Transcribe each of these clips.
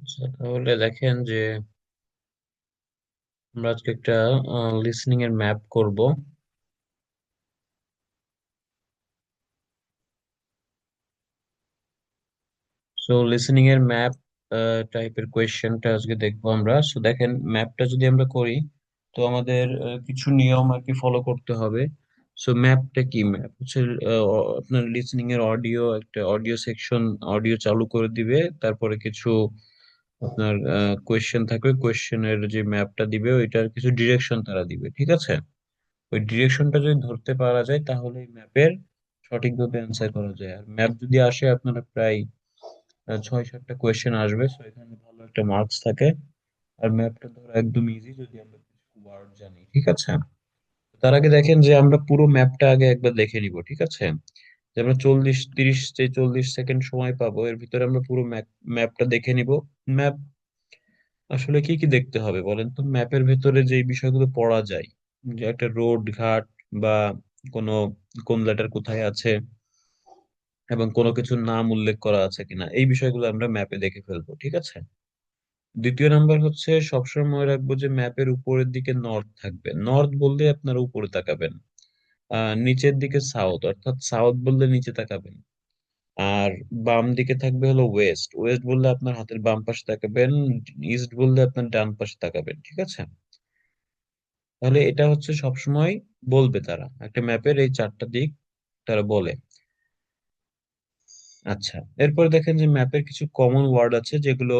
আচ্ছা, তাহলে দেখেন যে আমরা আজকে একটা লিসনিং এর ম্যাপ করব। সো লিসনিং এর ম্যাপ টাইপের কোয়েশ্চেনটা আজকে দেখবো আমরা। সো দেখেন, ম্যাপটা যদি আমরা করি তো আমাদের কিছু নিয়ম আর কি ফলো করতে হবে। সো ম্যাপটা কি? ম্যাপ হচ্ছে আপনার লিসনিং এর একটা অডিও সেকশন, অডিও চালু করে দিবে। তারপরে কিছু আপনার কোয়েশ্চেন থাকবে, কোয়েশ্চেনের যে ম্যাপটা দিবে ওইটার কিছু ডিরেকশন তারা দিবে, ঠিক আছে? ওই ডিরেকশনটা যদি ধরতে পারা যায় তাহলে ম্যাপের সঠিকভাবে অ্যান্সার করা যায়। আর ম্যাপ যদি আসে আপনারা প্রায় 6-7টা কোয়েশ্চেন আসবে, তো এখানে ভালো একটা মার্কস থাকে। আর ম্যাপটা ধরো একদম ইজি যদি আমরা কিছু ওয়ার্ড জানি, ঠিক আছে? তার আগে দেখেন যে আমরা পুরো ম্যাপটা আগে একবার দেখে নিব, ঠিক আছে? যে আমরা 40 সেকেন্ড সময় পাবো, এর ভিতরে আমরা পুরো ম্যাপটা দেখে নিব। ম্যাপ আসলে কি কি দেখতে হবে বলেন তো? ম্যাপের ভেতরে যে বিষয়গুলো পড়া যায়, যে একটা রোড ঘাট বা কোনো কোন লেটার কোথায় আছে এবং কোনো কিছুর নাম উল্লেখ করা আছে কিনা, এই বিষয়গুলো আমরা ম্যাপে দেখে ফেলবো, ঠিক আছে? দ্বিতীয় নাম্বার হচ্ছে সবসময় মনে রাখবো যে ম্যাপের উপরের দিকে নর্থ থাকবে। নর্থ বললে আপনারা উপরে তাকাবেন। নিচের দিকে সাউথ, অর্থাৎ সাউথ বললে নিচে তাকাবেন। আর বাম দিকে থাকবে হলো ওয়েস্ট। ওয়েস্ট বললে আপনার হাতের বাম পাশে তাকাবেন। ইস্ট বললে আপনার ডান পাশে তাকাবেন, ঠিক আছে? তাহলে এটা হচ্ছে সবসময় বলবে তারা, একটা ম্যাপের এই চারটা দিক তারা বলে। আচ্ছা, এরপর দেখেন যে ম্যাপের কিছু কমন ওয়ার্ড আছে যেগুলো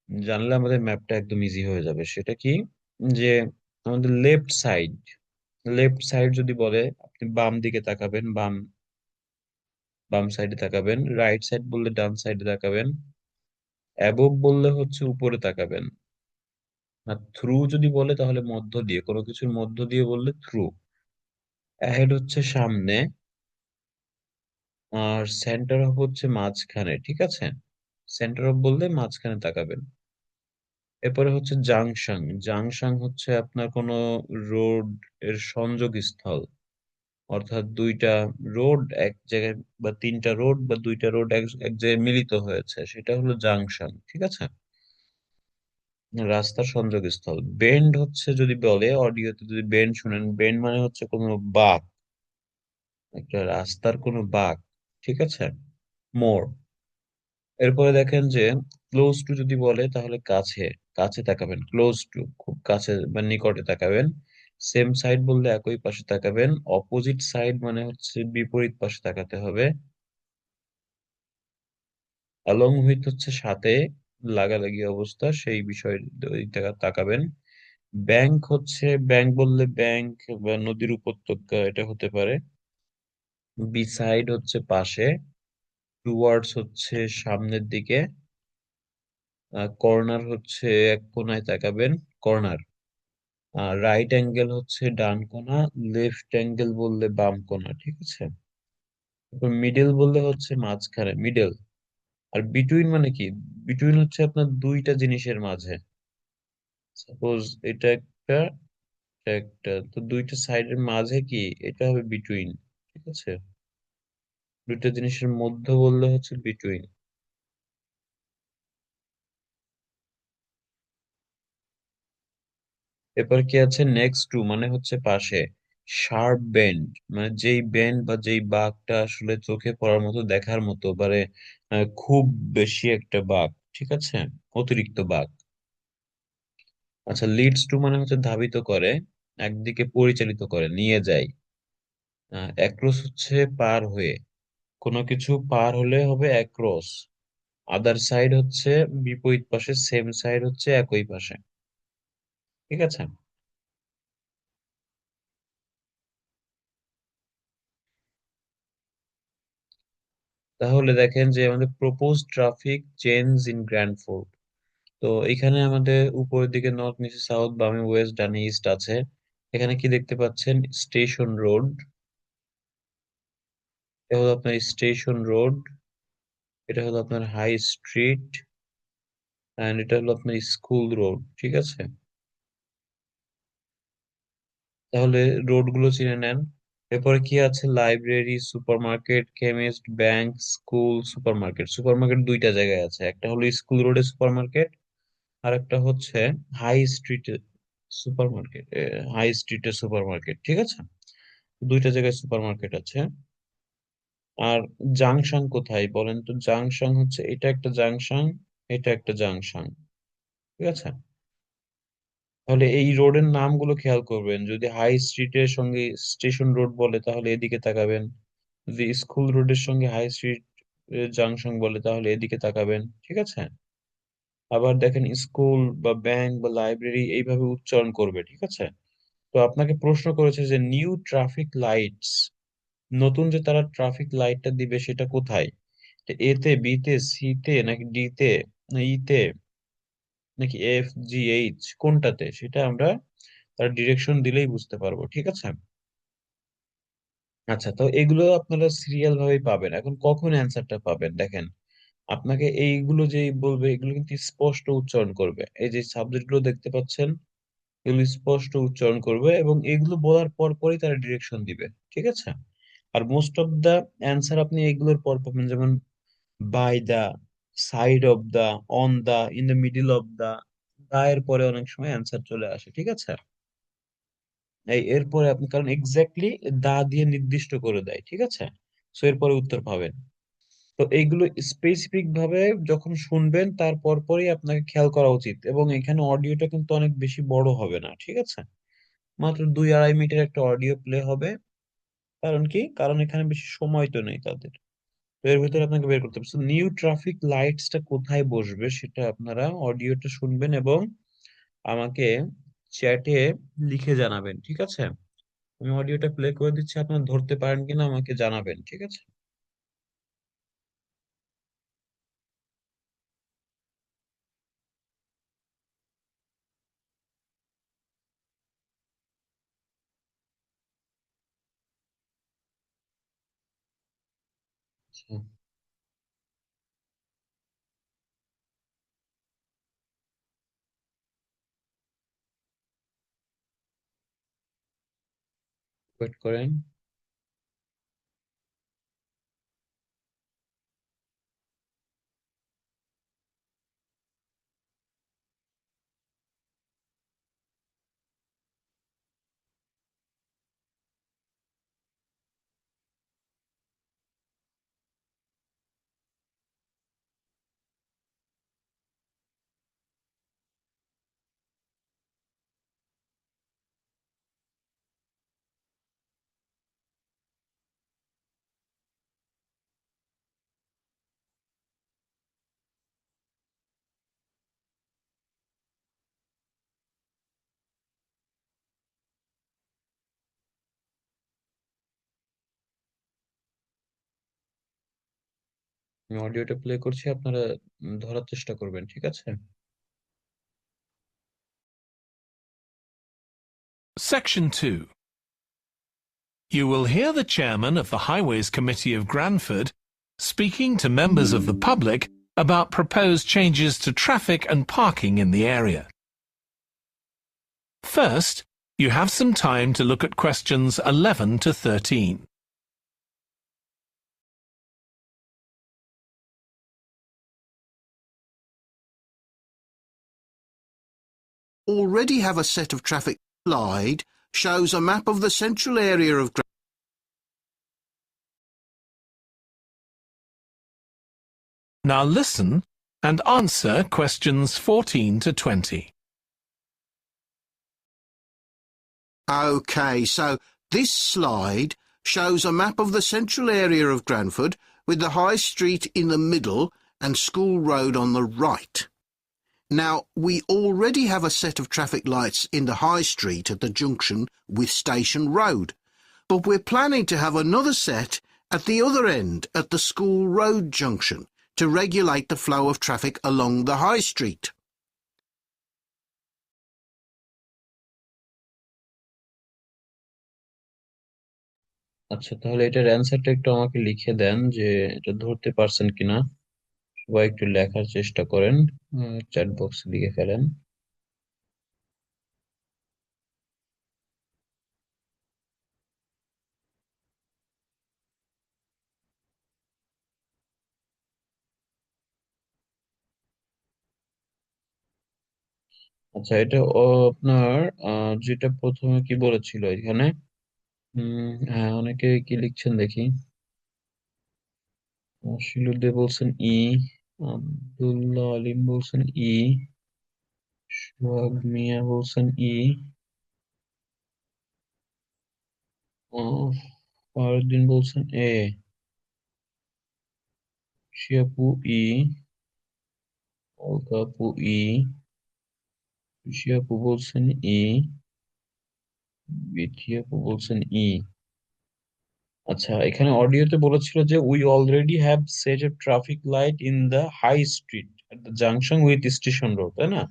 জানলে আমাদের ম্যাপটা একদম ইজি হয়ে যাবে। সেটা কি? যে আমাদের লেফট সাইড যদি বলে, আপনি বাম দিকে তাকাবেন, বাম বাম সাইডে তাকাবেন। রাইট সাইড বললে ডান সাইডে তাকাবেন। অ্যাবভ বললে হচ্ছে উপরে তাকাবেন। আর থ্রু যদি বলে তাহলে মধ্য দিয়ে, কোনো কিছুর মধ্য দিয়ে বললে থ্রু। অ্যাহেড হচ্ছে সামনে। আর সেন্টার অফ হচ্ছে মাঝখানে, ঠিক আছে? সেন্টার অফ বললে মাঝখানে তাকাবেন। এরপরে হচ্ছে জাংশন। জাংশন হচ্ছে আপনার কোনো রোড এর সংযোগ স্থল, অর্থাৎ দুইটা রোড এক জায়গায়, বা তিনটা রোড বা দুইটা রোড এক এক জায়গায় মিলিত হয়েছে, সেটা হলো জাংশন, ঠিক আছে? রাস্তার সংযোগস্থল। বেন্ড হচ্ছে যদি বলে, অডিওতে যদি বেন্ড শুনেন, বেন্ড মানে হচ্ছে কোনো বাঁক, একটা রাস্তার কোনো বাঁক, ঠিক আছে? মোড়। এরপরে দেখেন যে ক্লোজ টু যদি বলে তাহলে কাছে, কাছে তাকাবেন। ক্লোজ টু খুব কাছে বা নিকটে তাকাবেন। সেম সাইড বললে একই পাশে তাকাবেন। অপোজিট সাইড মানে হচ্ছে বিপরীত পাশে তাকাতে হবে। অ্যালং উইথ হচ্ছে সাথে, লাগালাগি অবস্থা, সেই বিষয় তাকাবেন। ব্যাংক হচ্ছে, ব্যাংক বললে ব্যাংক বা নদীর উপত্যকা এটা হতে পারে। বিসাইড হচ্ছে পাশে। টুয়ার্ডস হচ্ছে সামনের দিকে। কর্নার হচ্ছে এক কোণায় তাকাবেন, কর্নার। আর রাইট অ্যাঙ্গেল হচ্ছে ডান কোণা। লেফট অ্যাঙ্গেল বললে বাম কোণা, ঠিক আছে? তারপর মিডল বললে হচ্ছে মাঝখানে, মিডল। আর বিটুইন মানে কি? বিটুইন হচ্ছে আপনার দুইটা জিনিসের মাঝে। সাপোজ এটা একটা, এটা একটা, তো দুইটা সাইডের মাঝে কি, এটা হবে বিটুইন, ঠিক আছে? দুইটা জিনিসের মধ্যে বললে হচ্ছে বিটুইন। এরপর কি আছে? নেক্সট টু মানে হচ্ছে পাশে। শার্প বেন্ড মানে যেই বেন্ড বা যেই বাঁকটা আসলে চোখে পড়ার মতো, দেখার মতো, মানে খুব বেশি একটা বাঁক, ঠিক আছে? অতিরিক্ত বাঁক। আচ্ছা, লিডস টু মানে হচ্ছে ধাবিত করে, একদিকে পরিচালিত করে, নিয়ে যায়। অ্যাক্রস হচ্ছে পার হয়ে, কোনো কিছু পার হলে হবে অ্যাক্রস। আদার সাইড হচ্ছে বিপরীত পাশে, সেম সাইড হচ্ছে একই পাশে, ঠিক আছে? তাহলে দেখেন যে আমাদের propose traffic change in grand fort. তো এখানে আমাদের উপরের দিকে নর্থ, নিচে সাউথ, বামে ওয়েস্ট, ডানে ইস্ট আছে। এখানে কি দেখতে পাচ্ছেন? Station road. এটা হলো আপনার স্টেশন রোড। এটা হলো আপনার হাই স্ট্রিট। এন্ড এটা হলো আপনার স্কুল রোড, ঠিক আছে? তাহলে রোড গুলো চিনে নেন। এরপরে কি আছে? Library, supermarket, chemist, bank, school, supermarket. Supermarket দুইটা জায়গায় আছে, একটা হলো স্কুল রোডে সুপারমার্কেট, আর একটা হচ্ছে হাই স্ট্রিটে সুপারমার্কেট। হাই স্ট্রিটে সুপারমার্কেট, ঠিক আছে? দুইটা জায়গায় সুপারমার্কেট আছে। আর জাংশন কোথায় বলেন তো? জাংশন হচ্ছে এটা একটা জাংশন, এটা একটা জাংশন, ঠিক আছে? তাহলে এই রোডের নামগুলো খেয়াল করবেন। যদি হাই স্ট্রিটের সঙ্গে স্টেশন রোড বলে তাহলে এদিকে তাকাবেন, যদি স্কুল রোডের সঙ্গে হাই স্ট্রিট জাংশন বলে তাহলে এদিকে তাকাবেন, ঠিক আছে? আবার দেখেন স্কুল বা ব্যাংক বা লাইব্রেরি এইভাবে উচ্চারণ করবে, ঠিক আছে? তো আপনাকে প্রশ্ন করেছে যে নিউ ট্রাফিক লাইটস, নতুন যে তারা ট্রাফিক লাইটটা দিবে সেটা কোথায়? এতে, বিতে, সিতে, নাকি ডিতে, ইতে, নাকি এফ, জি, এইচ, কোনটাতে? সেটা আমরা তার ডিরেকশন দিলেই বুঝতে পারবো, ঠিক আছে? আচ্ছা, তো এগুলো আপনারা সিরিয়াল ভাবেই পাবেন। এখন কখন অ্যান্সারটা পাবেন দেখেন, আপনাকে এইগুলো যেই বলবে এগুলো কিন্তু স্পষ্ট উচ্চারণ করবে। এই যে সাবজেক্ট গুলো দেখতে পাচ্ছেন, এগুলো স্পষ্ট উচ্চারণ করবে এবং এগুলো বলার পর পরই তারা ডিরেকশন দিবে, ঠিক আছে? আর মোস্ট অফ দা অ্যান্সার আপনি এগুলোর পর পাবেন, যেমন by the, side of the, on the, in the middle of the. The এর পরে অনেক সময় অ্যান্সার চলে আসে, ঠিক আছে? এই এরপরে আপনি, কারণ এক্স্যাক্টলি দা দিয়ে নির্দিষ্ট করে দেয়, ঠিক আছে? সো এরপরে উত্তর পাবেন। তো এইগুলো স্পেসিফিক ভাবে যখন শুনবেন তার পরপরই আপনাকে খেয়াল করা উচিত। এবং এখানে অডিওটা কিন্তু অনেক বেশি বড় হবে না, ঠিক আছে? মাত্র 2-2.5 মিনিটের একটা অডিও প্লে হবে। কারণ কি? কারণ এখানে বেশি সময় তো নেই তাদের। তো এর ভিতরে আপনাকে বের করতে হবে। নিউ ট্রাফিক লাইটসটা কোথায় বসবে সেটা আপনারা অডিওটা শুনবেন এবং আমাকে চ্যাটে লিখে জানাবেন, ঠিক আছে? আমি অডিওটা প্লে করে দিচ্ছি, আপনারা ধরতে পারেন কিনা আমাকে জানাবেন, ঠিক আছে? ওয়েট করেন। আমি অডিওটা প্লে করছি, আপনারা ধরার চেষ্টা করবেন, ঠিক আছে? Section 2. You will hear the chairman of the Highways Committee of Granford speaking to members of the public about proposed changes to traffic and parking in the area. First, you have some time to look at questions 11 to 13. Already have a set of traffic slide shows a map of the central area of Now listen and answer questions 14 to 20. OK, so this slide shows a map of the central area of Granford with the High Street in the middle and School Road on the right. Now, we already have a set of traffic lights in the High Street at the junction with Station Road, but we're planning to have another set at the other end at the School Road junction to regulate the flow of traffic along the High Street. আচ্ছা, তাহলে এটার অ্যান্সারটা একটু আমাকে লিখে দেন যে এটা ধরতে পারছেন কিনা। সবাই একটু লেখার চেষ্টা করেন, চ্যাট বক্সে লিখে ফেলেন। আচ্ছা, এটা আপনার যেটা প্রথমে কি বলেছিল এখানে, হ্যাঁ, অনেকে কি লিখছেন দেখি। শিলুদে বলছেন ই, আব্দুল্লাহ আলিম বলছেন ই, সোহাগ মিয়া বলছেন ই, ফারুদ্দিন বলছেন এ, শিয়াপু ই, অলকাপু ই, শিয়াপু বলছেন ই, বিথিয়াপু বলছেন ই। আচ্ছা, এখানে অডিওতে বলেছিল যে we already have set a traffic light in the high street at the junction with station road, তাই না?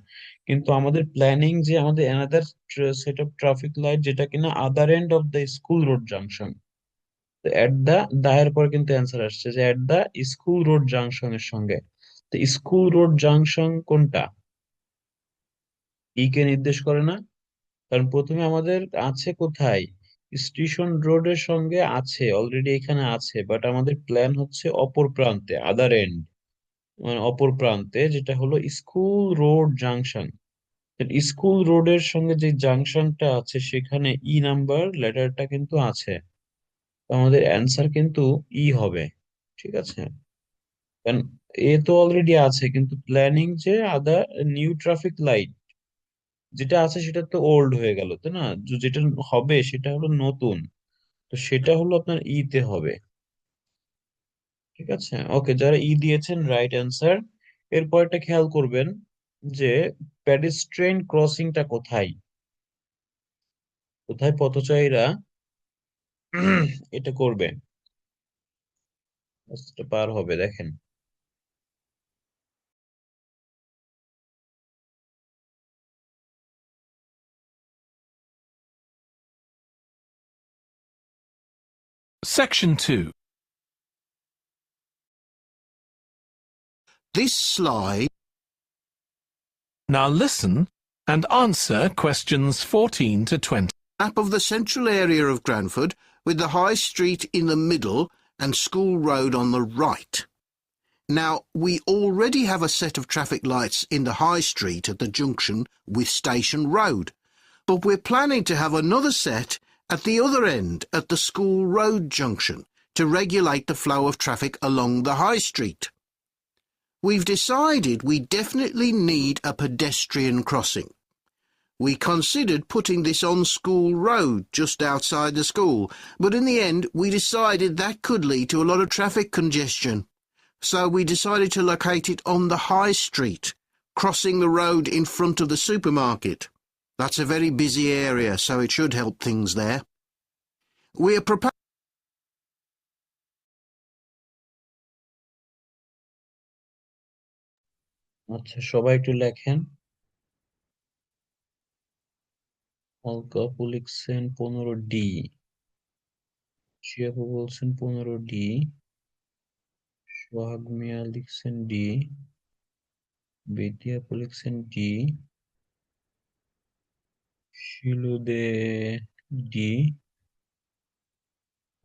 কিন্তু আমাদের প্ল্যানিং যে আমাদের another set of traffic light যেটা কিনা other end of the school road junction. At the দায়ের পর কিন্তু অ্যান্সার আসছে যে এট দা স্কুল রোড জাংশনের সঙ্গে। তো স্কুল রোড জাংশন কোনটা? ই কে নির্দেশ করে না? কারণ প্রথমে আমাদের আছে কোথায়, স্টেশন রোডের সঙ্গে আছে, অলরেডি এখানে আছে, বাট আমাদের প্ল্যান হচ্ছে অপর প্রান্তে, আদার এন্ড, মানে অপর প্রান্তে, যেটা হলো স্কুল রোড জাংশন। স্কুল রোডের সঙ্গে যে জাংশনটা আছে সেখানে ই নাম্বার লেটারটা কিন্তু আছে। তো আমাদের অ্যান্সার কিন্তু ই হবে। ঠিক আছে, কারণ এ তো অলরেডি আছে, কিন্তু প্ল্যানিং যে আদার নিউ ট্রাফিক লাইট যেটা আছে সেটা তো ওল্ড হয়ে গেল, তাই না? যেটা হবে সেটা হলো নতুন। তো সেটা হলো আপনার ই তে হবে। ঠিক আছে, ওকে, যারা ই দিয়েছেন রাইট অ্যান্সার। এরপরটা খেয়াল করবেন যে প্যাডেস্ট্রিয়ান ক্রসিংটা কোথায়, কোথায় পথচারীরা এটা করবে, রাস্তাটা পার হবে, দেখেন। Section 2. This slide Now listen and answer questions 14 to 20. map of the central area of Granford with the High Street in the middle and School Road on the right. Now, we already have a set of traffic lights in the High Street at the junction with Station Road, but we're planning to have another set at the other end at the School Road junction to regulate the flow of traffic along the High Street. We've decided we definitely need a pedestrian crossing. We considered putting this on School Road, just outside the school, but in the end we decided that could lead to a lot of traffic congestion. So we decided to locate it on the High Street, crossing the road in front of the supermarket. That's a very busy area, so it should help things there. We're proposing আচ্ছা, সবাই একটু লেখেন। অলকাপু লিখছেন 15D, শিয়াপু বলছেন 15D, সোহাগ মিয়া লিখছেন D, বিদ্যাপু লিখছেন D, শিলুদে D,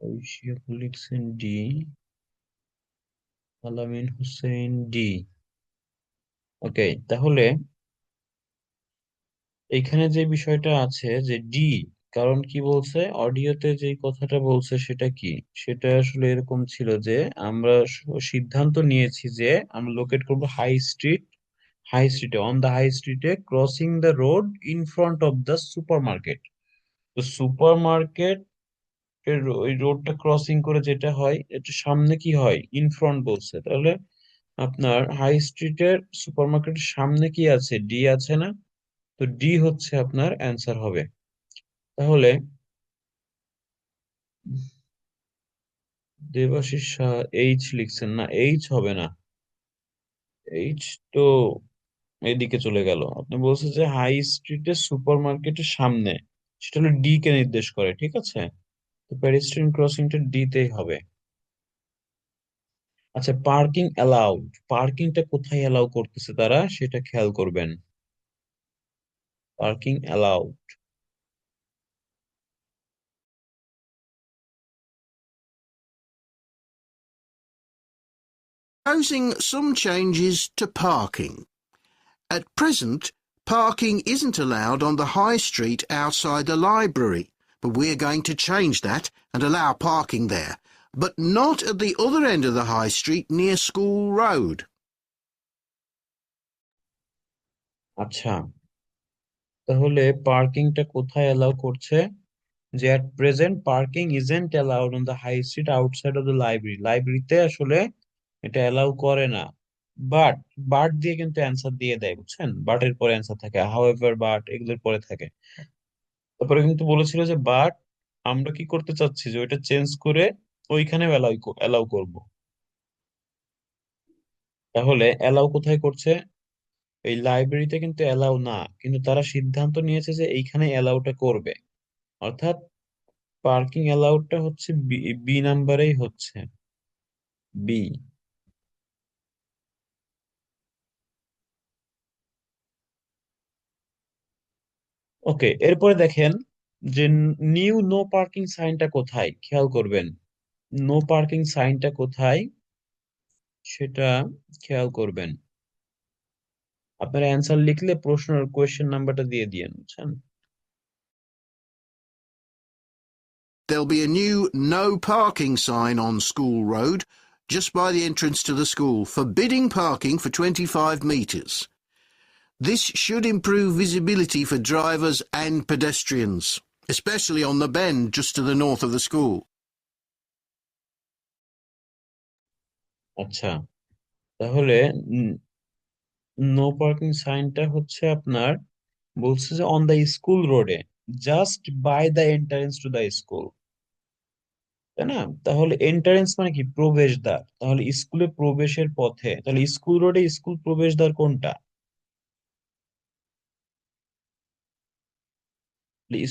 ঐশিয়াপু লিখছেন D, আলামিন হোসেন ডি। ওকে, তাহলে এখানে যে বিষয়টা আছে যে ডি, কারণ কি বলছে অডিওতে যে কথাটা বলছে সেটা কি, সেটা আসলে এরকম ছিল যে আমরা সিদ্ধান্ত নিয়েছি যে আমরা লোকেট করব হাই স্ট্রিট, হাই স্ট্রিটে, অন দা হাই স্ট্রিটে, crossing the road in front of the super market. তো সুপার মার্কেট এর ওই রোডটা ক্রসিং করে যেটা হয়, এটা সামনে কি হয়, ইন ফ্রন্ট বলছে, তাহলে আপনার হাই স্ট্রিটের সুপার মার্কেটের সামনে কি আছে, ডি আছে না? তো ডি হচ্ছে আপনার অ্যান্সার হবে। তাহলে দেবাশিস এইচ লিখছেন না, এইচ হবে না, এইচ তো এদিকে চলে গেল। আপনি বলছেন যে হাই স্ট্রিটের সুপার মার্কেটের সামনে, সেটা হলো ডি কে নির্দেশ করে, ঠিক আছে? তো পেডেস্ট্রিয়ান ক্রসিংটা ডি তেই হবে। আচ্ছা, পার্কিং অ্যালাউড, পার্কিংটা কোথায় অ্যালাউ করতেছে তারা সেটা খেয়াল করবেন। Parking allowed, some changes to parking. At present, Parking isn't allowed on the high street outside the library, but we're going to change that and allow parking there, but not at the other end of the high street near School Road. আচ্ছা, তাহলে পার্কিংটা কোথায় allow করছে? যে at present parking isn't allowed on the high street outside of the library. লাইব্রেরিতে আসলে এটা allow করে না। বাট বাট দিয়ে কিন্তু অ্যান্সার দিয়ে দেয়, বুঝছেন? বাটের পরে অ্যান্সার থাকে, হাউএভার, বাট এগুলোর পরে থাকে। তারপরে কিন্তু বলেছিল যে বাট আমরা কি করতে চাচ্ছি, যে ওইটা চেঞ্জ করে ওইখানে অ্যালাউ করব। তাহলে অ্যালাউ কোথায় করছে? এই লাইব্রেরিতে কিন্তু অ্যালাউ না, কিন্তু তারা সিদ্ধান্ত নিয়েছে যে এইখানে অ্যালাউটা করবে। অর্থাৎ পার্কিং অ্যালাউডটা হচ্ছে বি, বি নাম্বারেই হচ্ছে, বি। ওকে, এরপরে দেখেন যে নিউ নো পার্কিং সাইনটা কোথায়, খেয়াল করবেন। নো পার্কিং সাইনটা কোথায় সেটা খেয়াল করবেন। আপনার অ্যান্সার লিখলে প্রশ্নের কোয়েশ্চেন নাম্বারটা দিয়ে দিয়েন, বুঝছেন? There'll be a new no parking sign on School Road just by the entrance to the school, forbidding parking for 25 metres. This should improve visibility for drivers and pedestrians, especially on the bend just to the north of the school. আচ্ছা, তাহলে no parking সাইনটা হচ্ছে আপনার, বলছে যে on the school রোডে, just by the entrance to the school, তাই না? তাহলে এন্ট্রান্স মানে কি? প্রবেশদ্বার। তাহলে স্কুলে প্রবেশের পথে, তাহলে স্কুল রোডে স্কুল প্রবেশদ্বার কোনটা?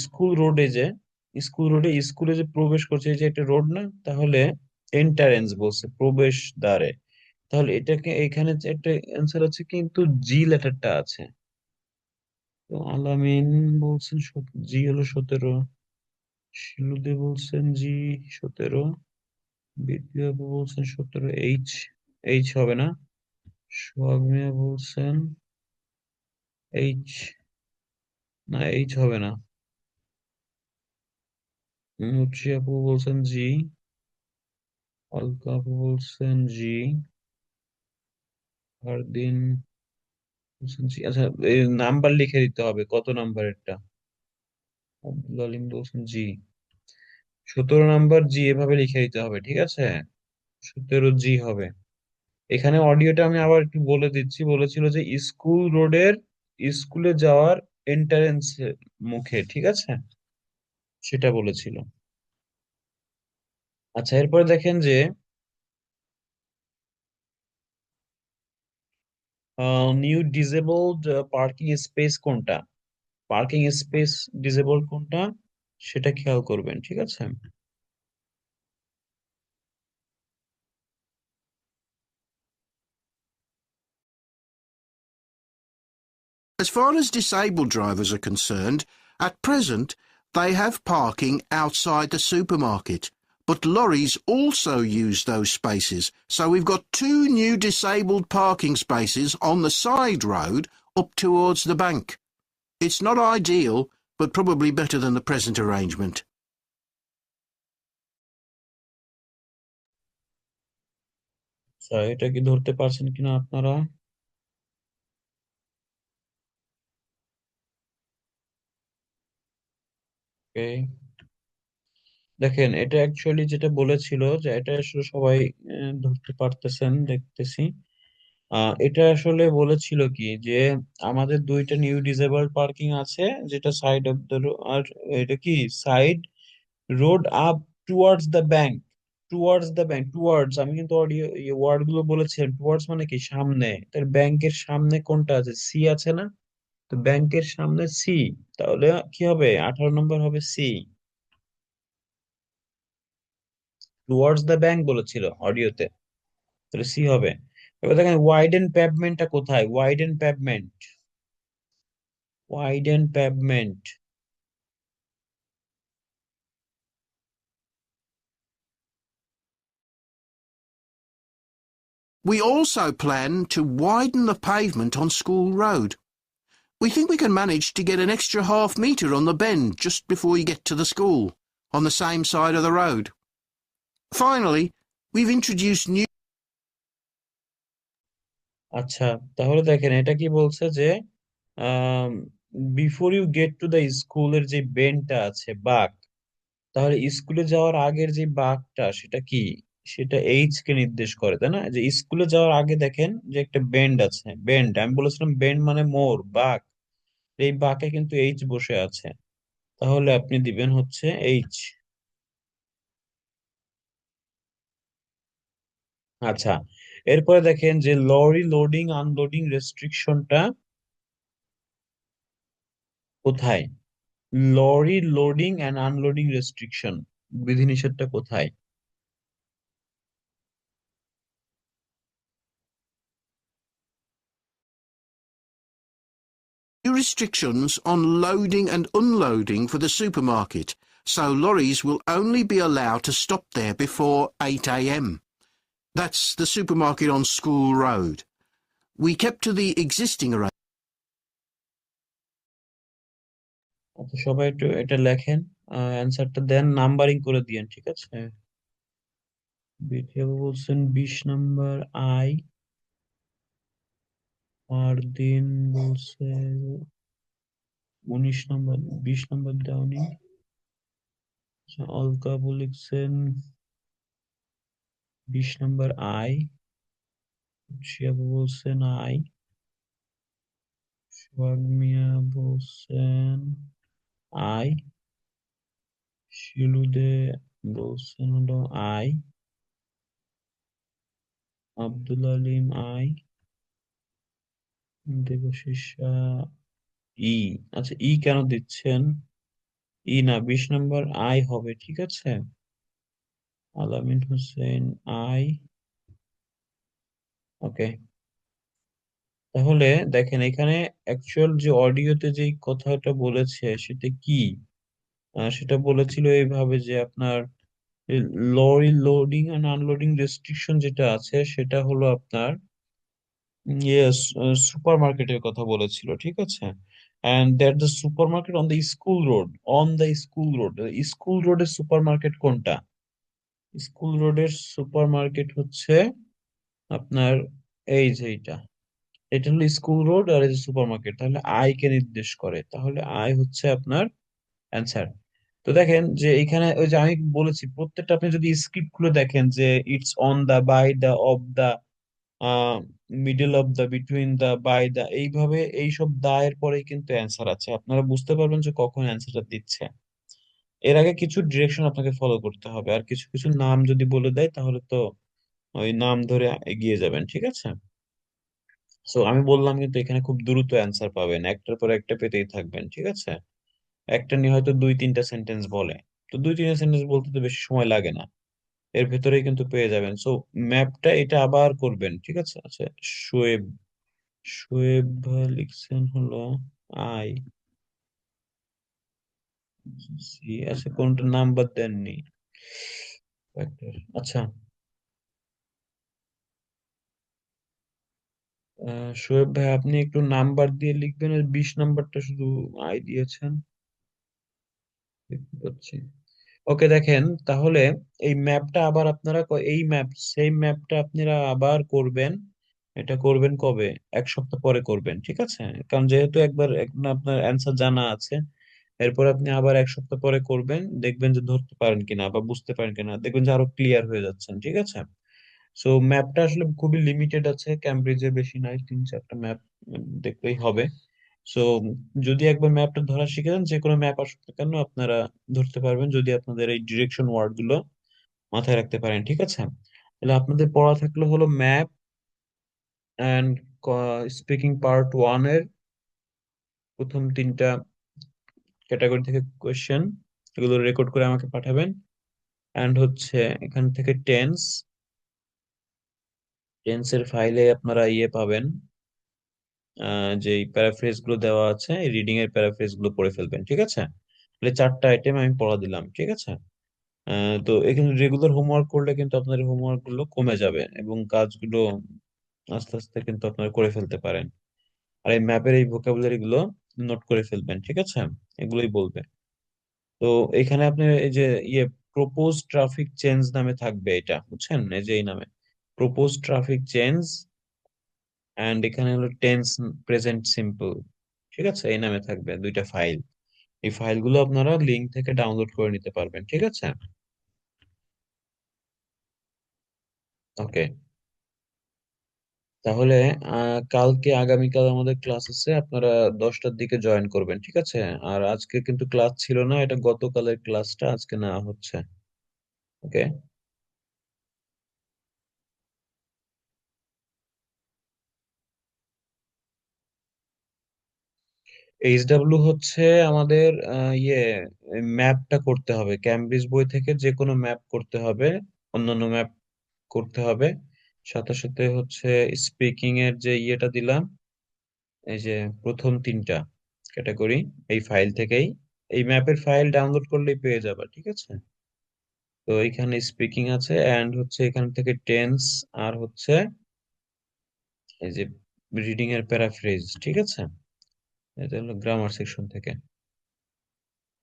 স্কুল রোডে যে, স্কুল রোডে স্কুলে যে প্রবেশ করছে, এই যে একটা রোড না, তাহলে এন্ট্রান্স বলছে, প্রবেশ দ্বারে। তাহলে এটাকে এখানে যে একটা অ্যান্সার আছে, কিন্তু জি লেটারটা আছে। তো আলামিন বলছেন জি হলো 17, শিলুদে বলছেন জি 17, বিপ্লব আপু বলছেন 17, এইচ, এইচ হবে না। সোহাগ মিয়া বলছেন এইচ, না এইচ হবে না। মুচি আপু বলছেন জি, অলকা আপু বলছেন জি, ফারদিন বলছেন জি। আচ্ছা, এই নাম্বার লিখে দিতে হবে, কত নাম্বারেরটা। আব্দুল আলিম বলছেন জি, 17 নাম্বার জি, এভাবে লিখে দিতে হবে, ঠিক আছে? 17 জি হবে। এখানে অডিওটা আমি আবার একটু বলে দিচ্ছি, বলেছিল যে স্কুল রোডের স্কুলে যাওয়ার এন্ট্রান্স মুখে, ঠিক আছে? সেটা বলেছিল। আচ্ছা, এরপরে দেখেন যে নিউ ডিসেবলড পার্কিং স্পেস কোনটা, পার্কিং স্পেস ডিসেবল কোনটা সেটা খেয়াল করবেন, ঠিক আছে? As far as disabled drivers are concerned, at present they have parking outside the supermarket, but lorries also use those spaces, so we've got 2 new disabled parking spaces on the side road up towards the bank. It's not ideal, but probably better than the present arrangement. আচ্ছা, এটা কি ধরতে পারছেন কিনা আপনারা? Okay. দেখেন, এটা actually যেটা বলেছিল, যে এটা আসলে সবাই ধরতে পারতেছেন দেখতেছি। এটা আসলে বলেছিল কি, যে আমাদের 2টা নিউ ডিসেবল পার্কিং আছে, যেটা সাইড অফ দ্য, আর এটা কি side road up towards the bank, towards the bank, towards, আমি কিন্তু অডিও ওয়ার্ড গুলো বলেছিলাম। টুয়ার্ডস মানে কি? সামনে। তার ব্যাংকের সামনে কোনটা আছে? সি আছে না? তো ব্যাংকের সামনে সি, তাহলে কি হবে? 18 নম্বর হবে সি, টুয়ার্ডস দ্য ব্যাংক বলেছিল অডিওতে, তাহলে সি হবে। এবার দেখেন ওয়াইডেন প্যাভমেন্টটা কোথায়, widen pavement, widen pavement. We also plan to widen the pavement on School Road. We think we can manage to get an extra half metre on the bend just before you get to the school, on the same side of the road. Finally, we've introduced new আচ্ছা, তাহলে দেখেন এটা কি বলছে যে before you get to the স্কুলের যে বেনটা আছে বাঁক, তাহলে স্কুলে যাওয়ার আগের যে বাঁকটা সেটা কি? সেটা এইচ কে নির্দেশ করে, তাই না? যে স্কুলে যাওয়ার আগে দেখেন যে একটা বেন্ড আছে, বেন্ড আমি বলেছিলাম বেন্ড মানে মোড়, বাঁক। এই বাঁকে কিন্তু এইচ বসে আছে, তাহলে আপনি দিবেন হচ্ছে এইচ। আচ্ছা, এরপরে দেখেন যে লরি লোডিং আনলোডিং রেস্ট্রিকশনটা কোথায়? Lorry loading and unloading restriction বিধিনিষেধটা কোথায়? restrictions on loading and unloading for the supermarket, so lorries will only be allowed to stop there before 8 a.m. That's the supermarket on School Road. We kept to the existing arrangement. আচ্ছা, সবাই একটু এটা লেখেন, অ্যান্সারটা দেন, numbering করে দিয়েন, ঠিক আছে? বিথিয়া বলছেন 20 নম্বর আই, আর দিন বলছে 19 নম্বর, 20 নম্বর দেওনি। আচ্ছা, অলকা আপু লিখছেন 20 নম্বর আই, শিয়াবু বলছেন আই, সোহাগ মিয়া বলছেন আই, শিলুদে বলছেন হলো আই, আব্দুল আলিম আই, দেবশিস ই। আচ্ছা, ই কেন দিচ্ছেন? ই না, 20 নম্বর আই হবে, ঠিক আছে? আলামিন হোসেন আই। ওকে, তাহলে দেখেন এখানে অ্যাকচুয়াল যে অডিওতে যে কথাটা বলেছে সেটা কি? সেটা বলেছিল এইভাবে যে আপনার lorry loading and unloading restriction যেটা আছে সেটা হলো আপনার ইয়েস সুপার মার্কেটের কথা বলেছিল, ঠিক আছে? And that the supermarket on the school road, on the school road. School রোডের সুপার মার্কেট কোনটা? স্কুল রোডের সুপার মার্কেট হচ্ছে আপনার এই যে এইটা, এটা হলো স্কুল রোড আর এই যে সুপার মার্কেট, তাহলে আই কে নির্দেশ করে, তাহলে আই হচ্ছে আপনার অ্যান্সার। তো দেখেন যে এখানে ওই যে আমি বলেছি প্রত্যেকটা আপনি যদি স্ক্রিপ্ট খুলে দেখেন যে it's on the, by the, of the, middle of the, between the, by the, এইভাবে এইসব দা এর পরেই কিন্তু অ্যান্সার আছে, আপনারা বুঝতে পারবেন যে কখন অ্যান্সারটা দিচ্ছে। এর আগে কিছু ডিরেকশন আপনাকে ফলো করতে হবে, আর কিছু কিছু নাম যদি বলে দেয় তাহলে তো ওই নাম ধরে এগিয়ে যাবেন, ঠিক আছে? সো আমি বললাম কিন্তু এখানে খুব দ্রুত অ্যান্সার পাবেন, একটার পর একটা পেতেই থাকবেন, ঠিক আছে? একটা নিয়ে হয়তো 2-3টা সেন্টেন্স বলে, তো 2-3টা সেন্টেন্স বলতে তো বেশি সময় লাগে না, এর ভেতরেই কিন্তু পেয়ে যাবেন। সো ম্যাপটা এটা আবার করবেন, ঠিক আছে? আচ্ছা, শোয়েব, শোয়েব লিখছেন হলো আই, সি। আচ্ছা, কোনটা নাম্বার দেননি? আচ্ছা, শোয়েব ভাই আপনি একটু নাম্বার দিয়ে লিখবেন, আর 20 নম্বরটা শুধু আই দিয়েছেন, দেখতে পাচ্ছি। ওকে, দেখেন তাহলে এই ম্যাপটা আবার আপনারা এই ম্যাপ, সেই ম্যাপটা আপনারা আবার করবেন। এটা করবেন কবে? 1 সপ্তাহ পরে করবেন, ঠিক আছে? কারণ যেহেতু একবার আপনার অ্যান্সার জানা আছে, এরপর আপনি আবার 1 সপ্তাহ পরে করবেন, দেখবেন যে ধরতে পারেন কিনা বা বুঝতে পারেন কিনা, দেখবেন যে আরো ক্লিয়ার হয়ে যাচ্ছেন, ঠিক আছে? সো ম্যাপটা আসলে খুবই লিমিটেড আছে, ক্যামব্রিজের বেশি নাই, 3-4টা ম্যাপ দেখলেই হবে। সো যদি একবার ম্যাপটা ধরা শিখে যান, যে কোনো ম্যাপ আসুক না কেন আপনারা ধরতে পারবেন, যদি আপনাদের এই ডিরেকশন ওয়ার্ড গুলো মাথায় রাখতে পারেন, ঠিক আছে? তাহলে আপনাদের পড়া থাকলো হলো ম্যাপ অ্যান্ড স্পিকিং পার্ট 1 এর প্রথম 3টা ক্যাটাগরি থেকে কোয়েশ্চেন, এগুলো রেকর্ড করে আমাকে পাঠাবেন। অ্যান্ড হচ্ছে এখান থেকে টেন্স, টেন্সের ফাইলে আপনারা ইয়ে পাবেন, যে প্যারাফ্রেজ গুলো দেওয়া আছে, এই রিডিং এর প্যারাফ্রেজ গুলো পড়ে ফেলবেন, ঠিক আছে? তাহলে 4টা আইটেম আমি পড়া দিলাম, ঠিক আছে? তো এখানে রেগুলার হোমওয়ার্ক করলে কিন্তু আপনাদের হোমওয়ার্ক গুলো কমে যাবে এবং কাজগুলো আস্তে আস্তে কিন্তু আপনারা করে ফেলতে পারেন। আর এই ম্যাপের এই ভোকাবুলারি গুলো নোট করে ফেলবেন, ঠিক আছে? এগুলোই বলবে। তো এখানে আপনার এই যে প্রপোজ ট্রাফিক চেঞ্জ নামে থাকবে, এটা বুঝছেন, এই যে এই নামে প্রপোজ ট্রাফিক চেঞ্জ, এন্ড এখানে হলো টেন্স প্রেজেন্ট সিম্পল, ঠিক আছে? এই নামে থাকবে দুইটা ফাইল। এই ফাইলগুলো আপনারা লিংক থেকে ডাউনলোড করে নিতে পারবেন, ঠিক আছে? ওকে, তাহলে কালকে আগামীকাল আমাদের ক্লাস আছে, আপনারা 10টার দিকে জয়েন করবেন, ঠিক আছে? আর আজকে কিন্তু ক্লাস ছিল না, এটা গতকালের ক্লাসটা আজকে নেওয়া হচ্ছে। ওকে। এইচডাব্লিউ হচ্ছে আমাদের ম্যাপটা করতে হবে, ক্যামব্রিজ বই থেকে যে কোনো ম্যাপ করতে হবে, অন্যান্য ম্যাপ করতে হবে। সাথে সাথে হচ্ছে স্পিকিং এর যে ইয়েটা দিলাম, এই যে প্রথম তিনটা ক্যাটাগরি, এই ফাইল থেকেই, এই ম্যাপের ফাইল ডাউনলোড করলেই পেয়ে যাবে, ঠিক আছে? তো এখানে স্পিকিং আছে, এন্ড হচ্ছে এখান থেকে টেন্স, আর হচ্ছে এই যে রিডিং এর প্যারাফ্রেজ, ঠিক আছে? এটা হলো গ্রামার সেকশন থেকে।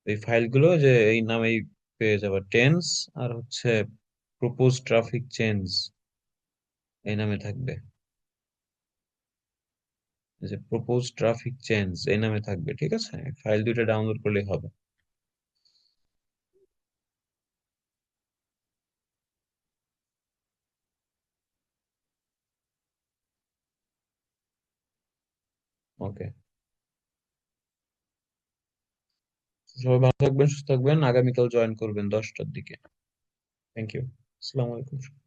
এই ফাইলগুলো যে এই নামেই পেয়ে যাবে, টেন্স আর হচ্ছে প্রপোজ ট্রাফিক চেঞ্জ, এই নামে থাকবে। এই যে প্রপোজ ট্রাফিক চেঞ্জ এই নামে থাকবে, ঠিক আছে? ফাইল দুইটা ডাউনলোড করলেই হবে। ওকে, সবাই ভালো থাকবেন, সুস্থ থাকবেন, আগামীকাল জয়েন করবেন 10টার দিকে। Thank you. আসসালামু আলাইকুম।